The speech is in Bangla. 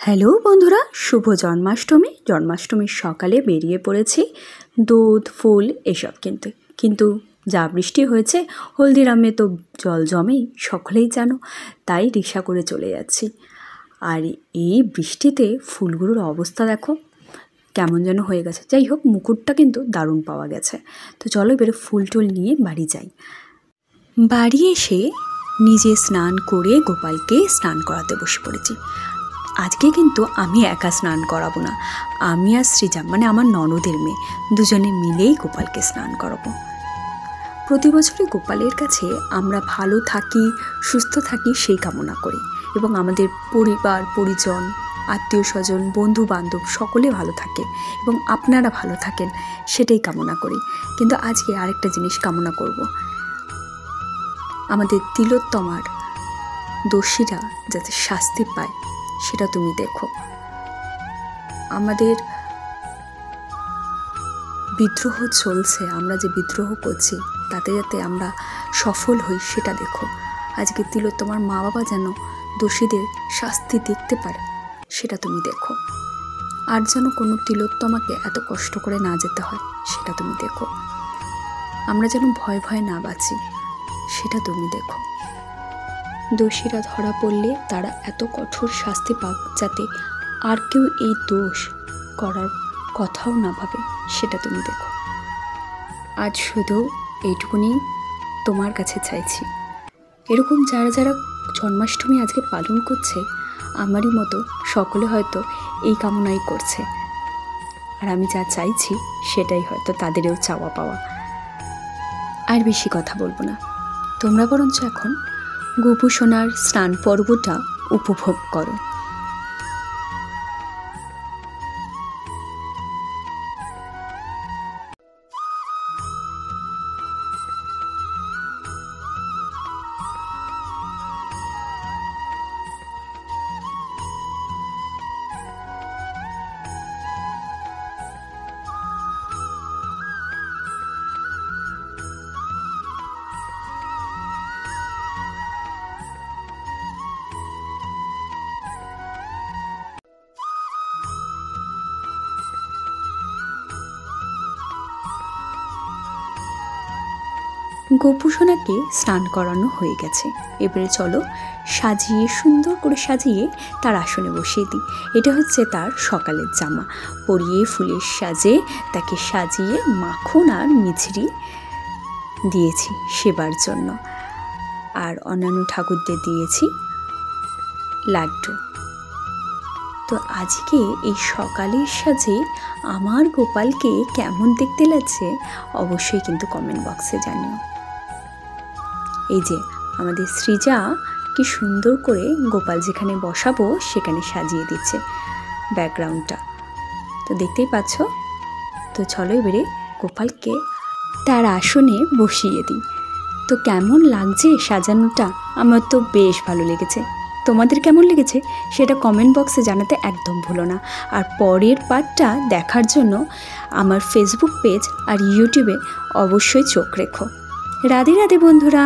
হ্যালো বন্ধুরা, শুভ জন্মাষ্টমী। জন্মাষ্টমীর সকালে বেরিয়ে পড়েছি দুধ ফুল এসব কিনতে, কিন্তু যা বৃষ্টি হয়েছে হলদিরামে তো জল জমেই, সকলেই জানো। তাই রিক্সা করে চলে যাচ্ছি। আর এই বৃষ্টিতে ফুলগুলোর অবস্থা দেখো কেমন যেন হয়ে গেছে। যাই হোক, মুকুটটা কিন্তু দারুণ পাওয়া গেছে। তো চলো এবারে ফুল টুল নিয়ে বাড়ি যাই। বাড়ি এসে নিজে স্নান করে গোপালকে স্নান করাতে বসে পড়েছি। আজকে কিন্তু আমি একা স্নান করাবো না, আমি আর সৃজা মানে আমার ননদের মেয়ে দুজনে মিলেই গোপালকে স্নান করাবো। প্রতি বছরই গোপালের কাছে আমরা ভালো থাকি, সুস্থ থাকি সেই কামনা করি, এবং আমাদের পরিবার পরিজন আত্মীয় স্বজন বন্ধু বান্ধব সকলে ভালো থাকে এবং আপনারা ভালো থাকেন সেটাই কামনা করি। কিন্তু আজকে আরেকটা জিনিস কামনা করব, আমাদের তিলোত্তমার দোষীরা যাতে শাস্তি পায় সেটা তুমি দেখো। আমাদের বিদ্রোহ চলছে, আমরা যে বিদ্রোহ করছি তাতে যাতে আমরা সফল হই সেটা দেখো। আজকে তিলোত্তমার মা বাবা যেন দোষীদের শাস্তি দেখতে পারে সেটা তুমি দেখো। আর যেন কোনো তিলোত্তমাকে এত কষ্ট করে না যেতে হয় সেটা তুমি দেখো। আমরা যেন ভয় ভয় না বাঁচি সেটা তুমি দেখো। দোষীরা ধরা পড়লে তারা এত কঠোর শাস্তি পাক যাতে আর কেউ এই দোষ করার কথাও না ভাবে সেটা তুমি দেখো। আজ শুধু এইটুকুনি তোমার কাছে চাইছি, এরকম যারা যারা জন্মাষ্টমী আজকে পালন করছে আমারই মতো সকলে হয়তো এই কামনাই করছে, আর আমি যা চাইছি সেটাই হয়তো তাদেরও চাওয়া পাওয়া। আর বেশি কথা বলবো না, তোমরা বরঞ্চ এখন গোপু সোনার স্নান পর্বটা উপভোগ করো। গোপু সোনাকে স্নান করানো হয়ে গেছে, এবারে চলো সাজিয়ে সুন্দর করে সাজিয়ে তার আসনে বসিয়ে দিই। এটা হচ্ছে তার সকালের জামা, পরিয়ে ফুলের সাজে তাকে সাজিয়ে মাখন আর মিছরি দিয়েছি সেবার জন্য, আর অন্যান্য ঠাকুরদের দিয়েছি লাড্ডু। তো আজকে এই সকালের সাজে আমার গোপালকে কেমন দেখতে লাগছে অবশ্যই কিন্তু কমেন্ট বক্সে জানিও। এই যে আমাদের সৃজা কি সুন্দর করে গোপাল যেখানে বসাবো সেখানে সাজিয়ে দিচ্ছে ব্যাকগ্রাউন্ডটা, তো দেখতেই পাচ্ছ। তো চলো এবারে গোপালকে তার আসনে বসিয়ে দিই। তো কেমন লাগছে সাজানোটা? আমার তো বেশ ভালো লেগেছে, তোমাদের কেমন লেগেছে সেটা কমেন্ট বক্সে জানাতে একদম ভুলো না। আর পরের পার্টটা দেখার জন্য আমার ফেসবুক পেজ আর ইউটিউবে অবশ্যই চোখ রেখো। রাধে রাধে বন্ধুরা।